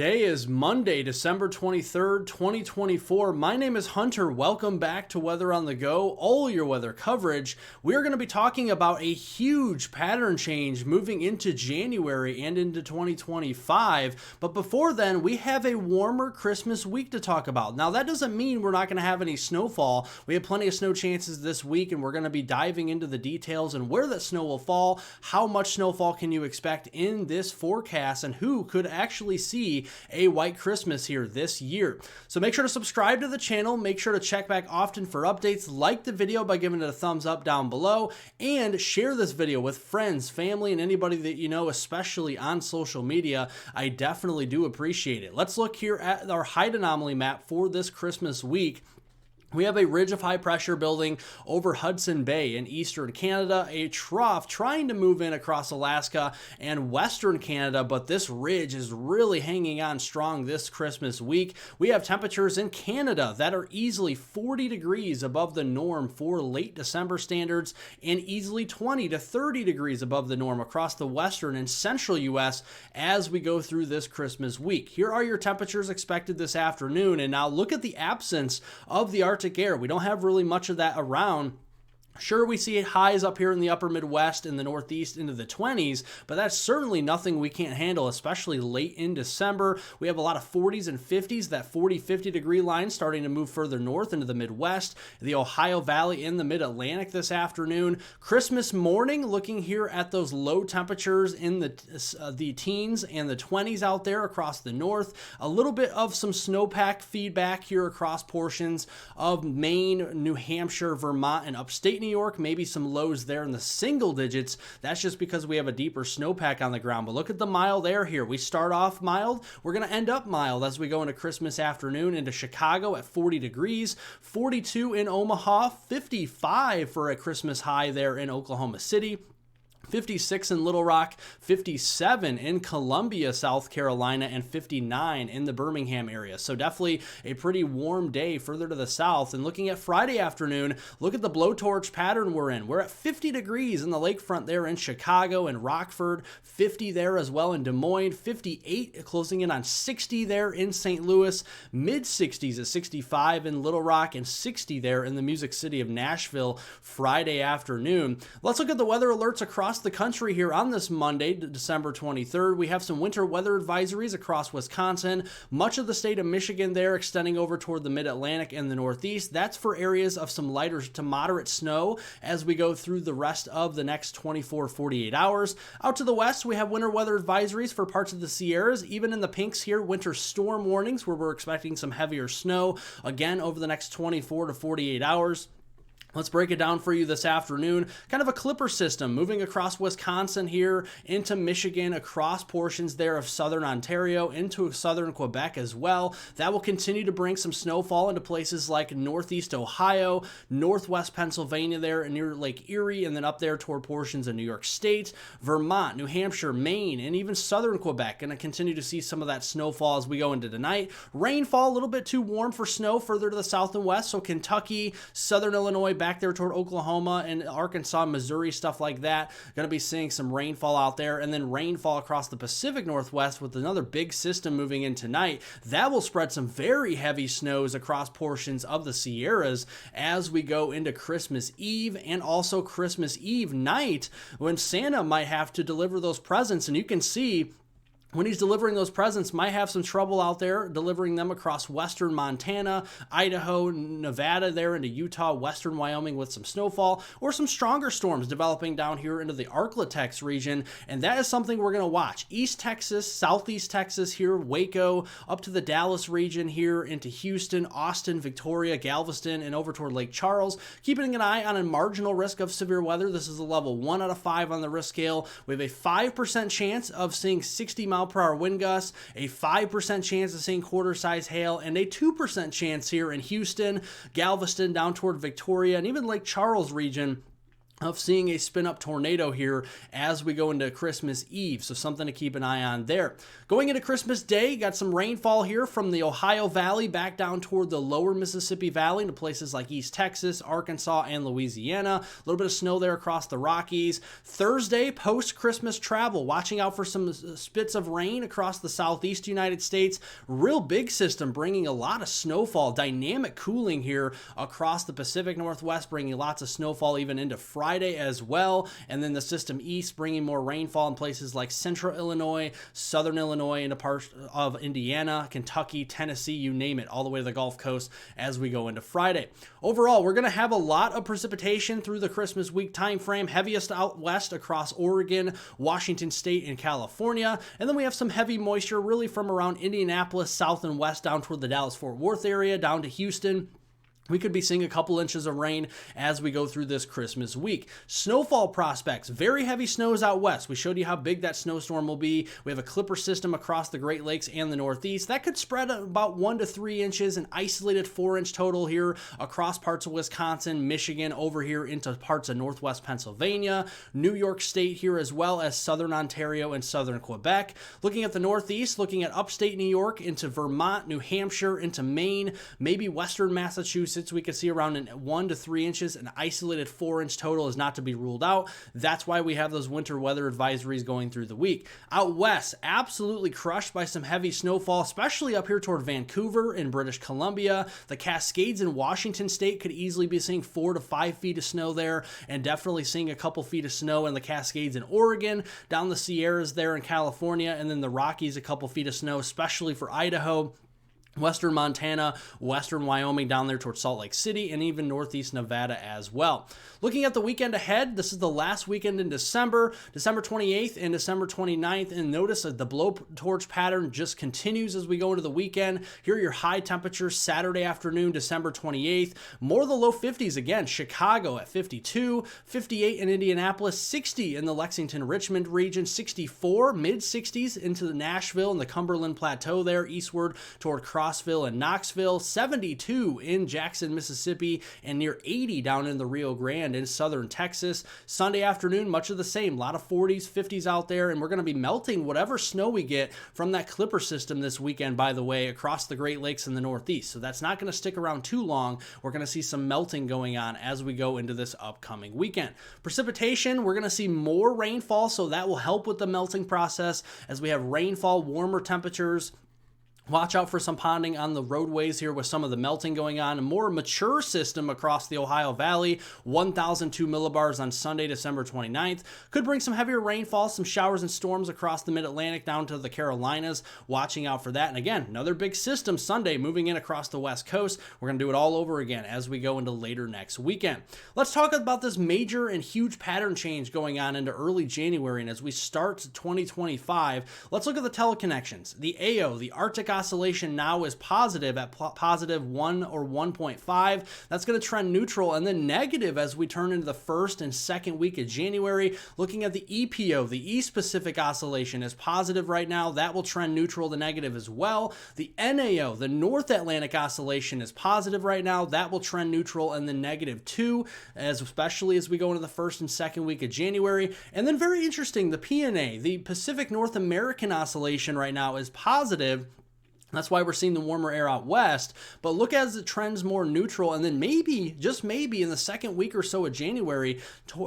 Today is Monday, December 23rd, 2024. My name is Hunter. Welcome back to Weather on the Go, all your weather coverage. We're going to be talking about a huge pattern change moving into January and into 2025. But before then, we have a warmer Christmas week to talk about. Now, that doesn't mean we're not going to have any snowfall. We have plenty of snow chances this week, and we're going to be diving into the details and where that snow will fall, how much snowfall can you expect in this forecast, and who could actually see a white Christmas here this year. So make sure to subscribe to the channel, make sure to check back often for updates, like the video by giving it a thumbs up down below, and share this video with friends, family, and anybody that you know, especially on social media. I definitely do appreciate it. Let's look here at our height anomaly map for this Christmas week. We have a ridge of high pressure building over Hudson Bay in eastern Canada, a trough trying to move in across Alaska and western Canada, but this ridge is really hanging on strong this Christmas week. We have temperatures in Canada that are easily 40 degrees above the norm for late December standards and easily 20 to 30 degrees above the norm across the western and central U.S. as we go through this Christmas week. Here are your temperatures expected this afternoon, and now look at the absence of the Arctic air. We don't have really much of that around. Sure, we see highs up here in the upper Midwest and the Northeast into the 20s, but that's certainly nothing we can't handle, especially late in December. We have a lot of 40s and 50s, that 40-50 degree line starting to move further north into the Midwest, the Ohio Valley in the Mid-Atlantic this afternoon. Christmas morning, looking here at those low temperatures in the teens and the 20s out there across the north. A little bit of some snowpack feedback here across portions of Maine, New Hampshire, Vermont, and upstate New York, maybe some lows there in the single digits. That's just because we have a deeper snowpack on the ground. But look at the mild air here. We start off mild. We're going to end up mild as we go into Christmas afternoon into Chicago at 40 degrees, 42 in Omaha, 55 for a Christmas high there in Oklahoma City. 56 in Little Rock, 57 in Columbia, South Carolina, and 59 in the Birmingham area. So definitely a pretty warm day further to the south. And looking at Friday afternoon, look at the blowtorch pattern we're in. We're at 50 degrees in the lakefront there in Chicago and Rockford, 50 there as well in Des Moines, 58 closing in on 60 there in St. Louis, mid-60s at 65 in Little Rock, and 60 there in the Music City of Nashville Friday afternoon. Let's look at the weather alerts across the country here on this Monday, December 23rd. We have some winter weather advisories across Wisconsin, much of the state of Michigan there extending over toward the mid-Atlantic and the Northeast. That's for areas of some lighter to moderate snow as we go through the rest of the next 48 hours. Out to the west, we have winter weather advisories for parts of the Sierras, even in the pinks here, winter storm warnings where we're expecting some heavier snow again over the next 48 hours. Let's break it down for you this afternoon. Kind of a clipper system moving across Wisconsin here into Michigan, across portions there of southern Ontario, into southern Quebec as well. That will continue to bring some snowfall into places like northeast Ohio, northwest Pennsylvania there near Lake Erie, and then up there toward portions of New York State, Vermont, New Hampshire, Maine, and even southern Quebec. Going to continue to see some of that snowfall as we go into tonight. Rainfall a little bit too warm for snow further to the south and west, so Kentucky, southern Illinois, back there toward Oklahoma and Arkansas, Missouri, stuff like that. Going to be seeing some rainfall out there, and then rainfall across the Pacific Northwest with another big system moving in tonight. That will spread some very heavy snows across portions of the Sierras as we go into Christmas Eve and also Christmas Eve night when Santa might have to deliver those presents. And you can see when he's delivering those presents, might have some trouble out there delivering them across western Montana, Idaho, Nevada there into Utah, western Wyoming with some snowfall, or some stronger storms developing down here into the Arklatex region, and that is something we're going to watch. East Texas, southeast Texas here, Waco, up to the Dallas region here into Houston, Austin, Victoria, Galveston, and over toward Lake Charles. Keeping an eye on a marginal risk of severe weather. This is a level 1 out of 5 on the risk scale. We have a 5% chance of seeing 60-mile-per-hour wind gusts, a 5% chance of seeing quarter-size hail, and a 2% chance here in Houston, Galveston, down toward Victoria, and even Lake Charles region of seeing a spin-up tornado here as we go into Christmas Eve, so something to keep an eye on there. Going into Christmas Day, got some rainfall here from the Ohio Valley back down toward the lower Mississippi Valley to places like East Texas, Arkansas, and Louisiana. A little bit of snow there across the Rockies. Thursday, post-Christmas travel, watching out for some spits of rain across the southeast United States. Real big system bringing a lot of snowfall, dynamic cooling here across the Pacific Northwest, bringing lots of snowfall even into Friday as well, and then the system east bringing more rainfall in places like central Illinois, southern Illinois, into parts of Indiana, Kentucky, Tennessee, you name it, all the way to the Gulf Coast as we go into Friday. Overall, we're going to have a lot of precipitation through the Christmas week time frame, heaviest out west across Oregon, Washington State, and California, and then we have some heavy moisture really from around Indianapolis, south and west, down toward the Dallas-Fort Worth area, down to Houston. We could be seeing a couple inches of rain as we go through this Christmas week. Snowfall prospects, very heavy snows out west. We showed you how big that snowstorm will be. We have a clipper system across the Great Lakes and the Northeast. That could spread about 1 to 3 inches, an isolated 4-inch total here across parts of Wisconsin, Michigan, over here into parts of Northwest Pennsylvania, New York State here, as well as Southern Ontario and Southern Quebec. Looking at the Northeast, looking at upstate New York into Vermont, New Hampshire, into Maine, maybe Western Massachusetts. We could see around 1 to 3 inches. An isolated 4-inch total is not to be ruled out. That's why we have those winter weather advisories going through the week. Out west, absolutely crushed by some heavy snowfall, especially up here toward Vancouver in British Columbia. The Cascades in Washington State could easily be seeing 4 to 5 feet of snow there, and definitely seeing a couple feet of snow in the Cascades in Oregon, down the Sierras there in California, and then the Rockies, a couple feet of snow, especially for Idaho, Western Montana, Western Wyoming down there towards Salt Lake City, and even Northeast Nevada as well. Looking at the weekend ahead, this is the last weekend in December, December 28th and December 29th, and notice that the blowtorch pattern just continues as we go into the weekend. Here are your high temperatures Saturday afternoon, December 28th. More of the low 50s again, Chicago at 52, 58 in Indianapolis, 60 in the Lexington-Richmond region, 64, mid-60s into the Nashville and the Cumberland Plateau there, eastward toward Crossville and Knoxville, 72 in Jackson, Mississippi, and near 80 down in the Rio Grande in southern Texas. Sunday afternoon, much of the same, a lot of 40s, 50s out there, and we're going to be melting whatever snow we get from that clipper system this weekend, by the way, across the Great Lakes in the Northeast. So that's not going to stick around too long. We're going to see some melting going on as we go into this upcoming weekend. Precipitation, we're going to see more rainfall, so that will help with the melting process as we have rainfall, warmer temperatures. Watch out for some ponding on the roadways here with some of the melting going on. A more mature system across the Ohio Valley, 1,002 millibars on Sunday, December 29th. Could bring some heavier rainfall, some showers and storms across the mid-Atlantic down to the Carolinas. Watching out for that. And again, another big system Sunday moving in across the West Coast. We're going to do it all over again as we go into later next weekend. Let's talk about this major and huge pattern change going on into early January. And as we start 2025, let's look at the teleconnections. The AO, the Arctic oscillation, now is positive at positive 1 or 1.5. That's going to trend neutral and then negative as we turn into the first and second week of January. Looking at the EPO, the East Pacific oscillation, is positive right now. That will trend neutral to negative as well. The NAO, the North Atlantic oscillation, is positive right now. That will trend neutral and then negative too, especially as we go into the first and second week of January. And then very interesting, the PNA, the Pacific North American oscillation right now, is positive. That's why we're seeing the warmer air out west. But look as it trends more neutral, and then maybe, just maybe, in the second week or so of January,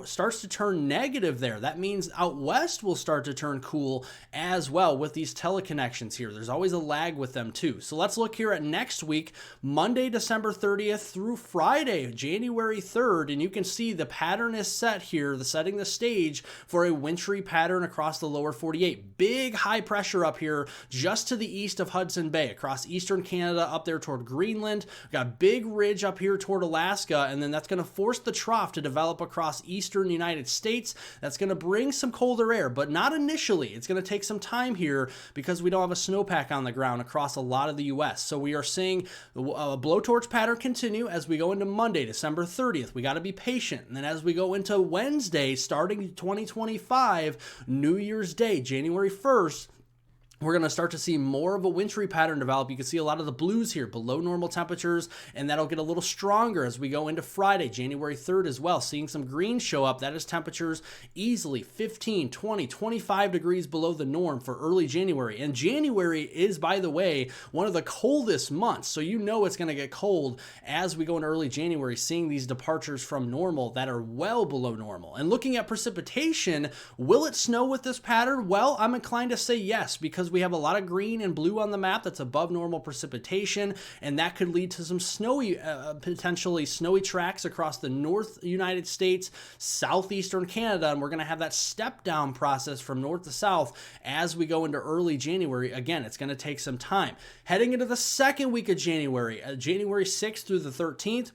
starts to turn negative there. That means out west will start to turn cool as well with these teleconnections here. There's always a lag with them too. So let's look here at next week, Monday, December 30th through Friday, January 3rd. And you can see the pattern is set here, setting the stage for a wintry pattern across the lower 48. Big high pressure up here just to the east of Hudson Bay, across eastern Canada, up there toward Greenland. We've got a big ridge up here toward Alaska, and then that's going to force the trough to develop across eastern United States. That's going to bring some colder air, but not initially. It's going to take some time here because we don't have a snowpack on the ground across a lot of the U.S. So we are seeing a blowtorch pattern continue as we go into Monday, December 30th. We got to be patient. And then as we go into Wednesday, starting 2025, New Year's Day, January 1st, we're going to start to see more of a wintry pattern develop. You can see a lot of the blues here below normal temperatures, and that'll get a little stronger as we go into Friday, January 3rd as well. Seeing some green show up. That is temperatures easily 15, 20, 25 degrees below the norm for early January. And January is, by the way, one of the coldest months. So you know it's going to get cold as we go into early January, seeing these departures from normal that are well below normal. And looking at precipitation, will it snow with this pattern? Well, I'm inclined to say yes, because we have a lot of green and blue on the map that's above normal precipitation, and that could lead to some snowy, potentially snowy tracks across the North United States, southeastern Canada, and we're going to have that step down process from north to south as we go into early January. Again, it's going to take some time. Heading into the second week of January, January 6th through the 13th,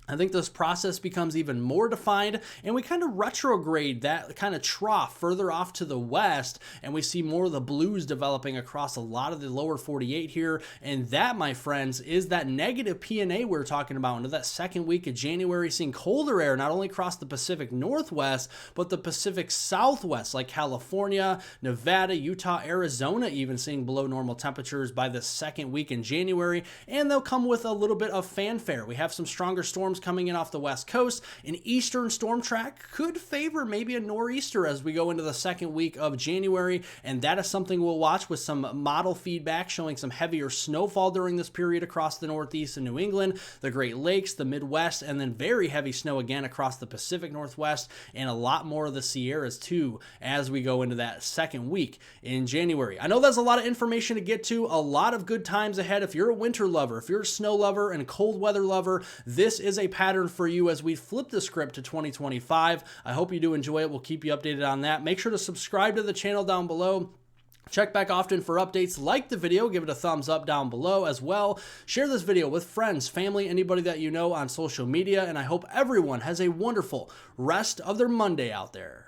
I think this process becomes even more defined, and we kind of retrograde that kind of trough further off to the west, and we see more of the blues developing across a lot of the lower 48 here. And that, my friends, is that negative P&A we're talking about into that second week of January, seeing colder air not only across the Pacific Northwest, but the Pacific Southwest, like California, Nevada, Utah, Arizona, even seeing below normal temperatures by the second week in January. And they'll come with a little bit of fanfare. We have some stronger storms coming in off the west coast. An eastern storm track could favor maybe a nor'easter as we go into the second week of January, and that is something we'll watch with some model feedback showing some heavier snowfall during this period across the Northeast and New England, the Great Lakes, the Midwest, and then very heavy snow again across the Pacific Northwest, and a lot more of the Sierras too as we go into that second week in January. I know that's a lot of information to get to, a lot of good times ahead. If you're a winter lover, if you're a snow lover and cold weather lover, this is a pattern for you as we flip the script to 2025. I hope you do enjoy it. We'll keep you updated on that. Make sure to subscribe to the channel down below. Check back often for updates. Like the video, give it a thumbs up down below as well. Share this video with friends, family, anybody that you know on social media, and I hope everyone has a wonderful rest of their Monday out there.